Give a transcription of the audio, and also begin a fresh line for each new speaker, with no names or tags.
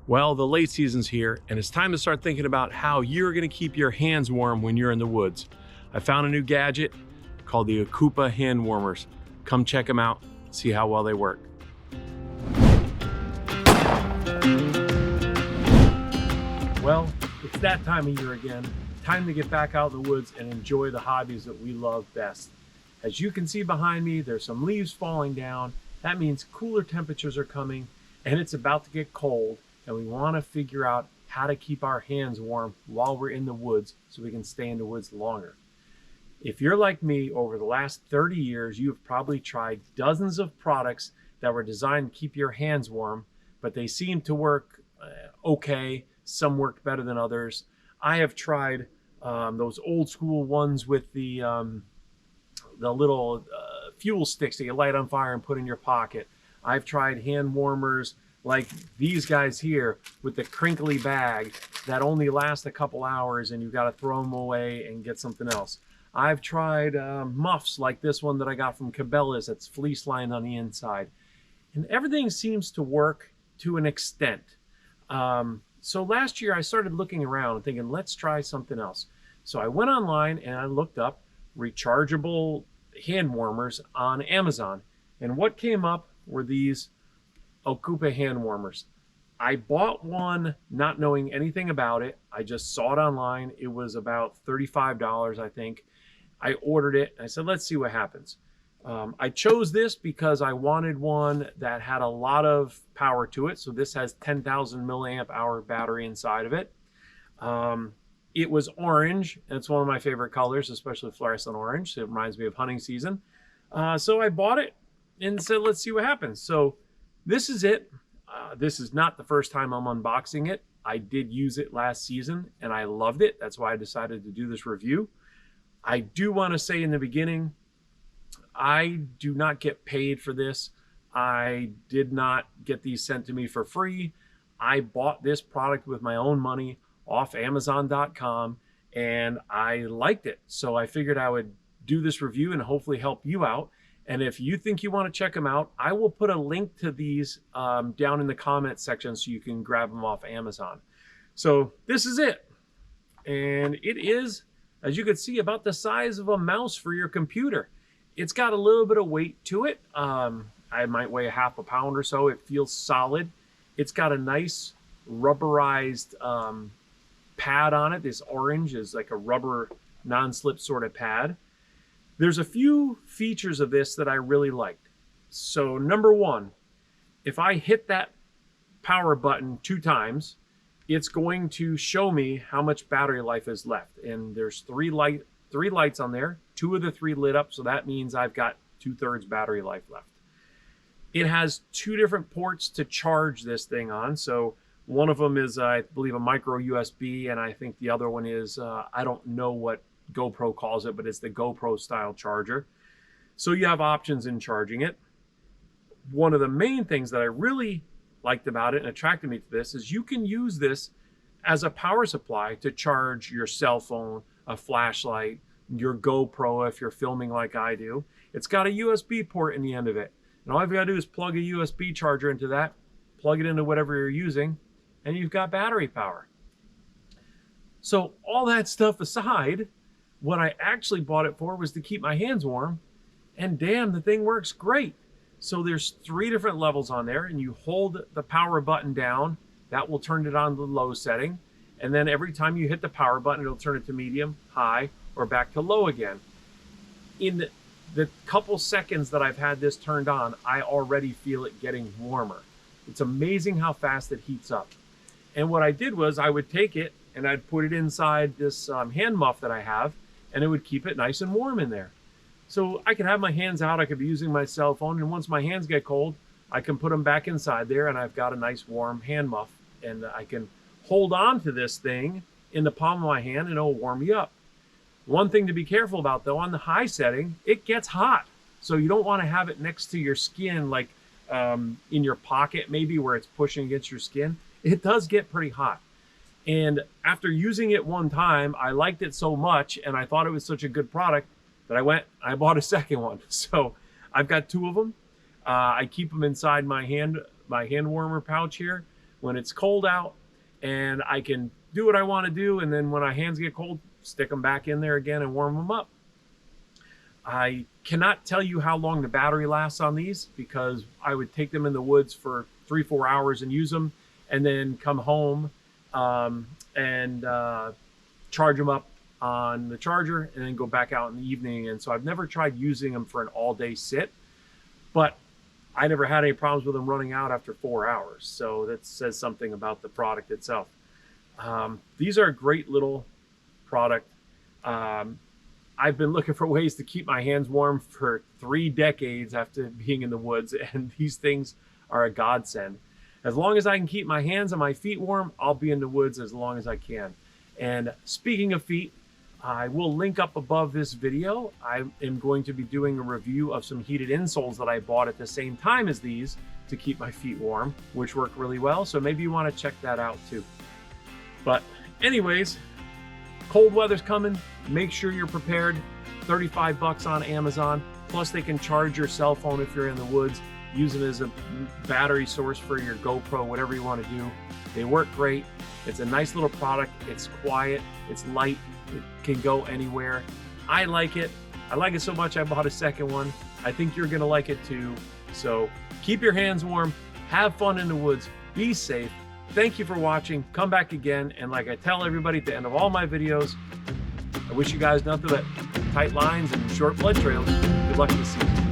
Well, the late season's here, and it's time to start thinking about how you're going to keep your hands warm when you're in the woods. I found a new gadget called the Ocoopa hand warmers. Come check them out, see how well they work. Well, it's that time of year again. Time to get back out in the woods and enjoy the hobbies that we love best. As you can see behind me, there's some leaves falling down. That means cooler temperatures are coming, and it's about to get cold. And we want to figure out how to keep our hands warm while we're in the woods so we can stay in the woods longer. If you're like me, over the last 30 years, you've probably tried dozens of products that were designed to keep your hands warm, but they seem to work okay. Some worked better than others. I have tried those old school ones with the little fuel sticks that you light on fire and put in your pocket. I've tried hand warmers like these guys here with the crinkly bag that only last a couple hours and you got to throw them away and get something else. I've tried muffs like this one that I got from Cabela's that's fleece lined on the inside. And everything seems to work to an extent. So last year I started looking around and thinking, let's try something else. So I went online and I looked up rechargeable hand warmers on Amazon. And what came up were these Ocoopa hand warmers. I bought one not knowing anything about it. I just saw it online. It was about $35, I think. I ordered it. I said, let's see what happens. I chose this because I wanted one that had a lot of power to it. So this has 10,000 milliamp hour battery inside of it. It was orange, and it's one of my favorite colors, especially fluorescent orange. It reminds me of hunting season. So I bought it and said, let's see what happens. So this is it. This is not the first time I'm unboxing it. I did use it last season and I loved it. That's why I decided to do this review. I do want to say in the beginning, I do not get paid for this. I did not get these sent to me for free. I bought this product with my own money off Amazon.com and I liked it. So I figured I would do this review and hopefully help you out. And if you think you want to check them out, I will put a link to these down in the comment section so you can grab them off Amazon. So this is it. And it is, as you can see, about the size of a mouse for your computer. It's got a little bit of weight to it. I might weigh a half a pound or so. It feels solid. It's got a nice rubberized pad on it. This orange is like a rubber non-slip sort of pad. There's a few features of this that I really liked. So number one, if I hit that power button 2 times, it's going to show me how much battery life is left. And there's three lights on there. 2 of the 3 lit up, so that means I've got 2/3 battery life left. It has 2 different ports to charge this thing on. So one of them is, I believe, a micro USB, and I think the other one is, I don't know what GoPro calls it, but it's the GoPro style charger. So you have options in charging it. One of the main things that I really liked about it and attracted me to this is you can use this as a power supply to charge your cell phone, a flashlight, your GoPro if you're filming like I do. It's got a USB port in the end of it. And all I've got to do is plug a USB charger into that, plug it into whatever you're using, and you've got battery power. So all that stuff aside, what I actually bought it for was to keep my hands warm, and damn, the thing works great. So there's 3 different levels on there, and you hold the power button down, that will turn it on to the low setting, and then every time you hit the power button, it'll turn it to medium, high, or back to low again. In the couple seconds that I've had this turned on, I already feel it getting warmer. It's amazing how fast it heats up. And what I did was I would take it and I'd put it inside this hand muff that I have, and it would keep it nice and warm in there. So I could have my hands out, I could be using my cell phone, and once my hands get cold, I can put them back inside there and I've got a nice warm hand muff, and I can hold on to this thing in the palm of my hand and it'll warm me up. One thing to be careful about though, on the high setting, it gets hot. So you don't want to have it next to your skin, like in your pocket maybe where it's pushing against your skin. It does get pretty hot. And after using it one time, I liked it so much and I thought it was such a good product that I bought a second one. So I've got 2 of them. I keep them inside my hand warmer pouch here. when it's cold out, and I can do what I want to do. And then when my hands get cold, stick them back in there again and warm them up. I cannot tell you how long the battery lasts on these, because I would take them in the woods for 3-4 hours and use them, and then come home and charge them up on the charger, and then go back out in the evening. And so I've never tried using them for an all-day sit, but I never had any problems with them running out after 4 hours. So that says something about the product itself. These are a great little product. I've been looking for ways to keep my hands warm for 3 decades after being in the woods, and these things are a godsend. As long as I can keep my hands and my feet warm, I'll be in the woods as long as I can. And speaking of feet, I will link up above this video. I am going to be doing a review of some heated insoles that I bought at the same time as these to keep my feet warm, which work really well. So maybe you want to check that out too. But anyways, cold weather's coming. Make sure you're prepared. $35 on Amazon. Plus they can charge your cell phone if you're in the woods. Use it as a battery source for your GoPro, whatever you want to do. They work great. It's a nice little product. It's quiet. It's light. It can go anywhere. I like it. I like it so much I bought a second one. I think you're going to like it too. So keep your hands warm. Have fun in the woods. Be safe. Thank you for watching. Come back again. And like I tell everybody at the end of all my videos, I wish you guys nothing but tight lines and short blood trails. Good luck this season.